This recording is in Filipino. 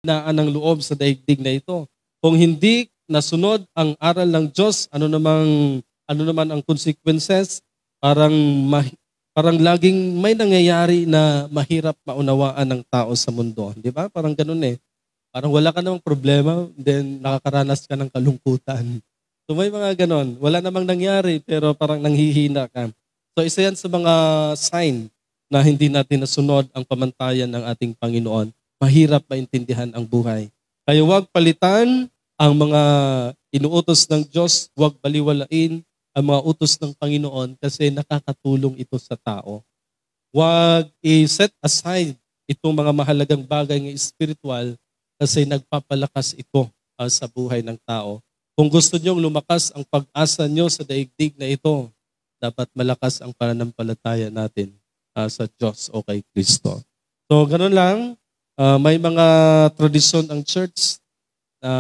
kahinaan ng loob sa daigdig na ito. Kung hindi nasunod ang aral ng Diyos, ano naman ang consequences? Parang laging may nangyayari na mahirap maunawaan ng tao sa mundo. Di ba? Parang ganun eh. Parang wala ka namang problema, then nakakaranas ka ng kalungkutan. So may mga ganon. Wala namang nangyari, pero parang nanghihina ka. So isa yan sa mga sign na hindi natin nasunod ang pamantayan ng ating Panginoon. Mahirap maintindihan ang buhay. Kaya huwag palitan ang mga inuutos ng Diyos, huwag baliwalain ang mga utos ng Panginoon kasi nakakatulong ito sa tao. Huwag i-set aside itong mga mahalagang bagay ng spiritual kasi nagpapalakas ito sa buhay ng tao. Kung gusto niyong lumakas ang pag-asa niyo sa daigdig na ito, dapat malakas ang pananampalataya natin sa Diyos o kay Kristo. So, ganun lang. May mga tradisyon ang church na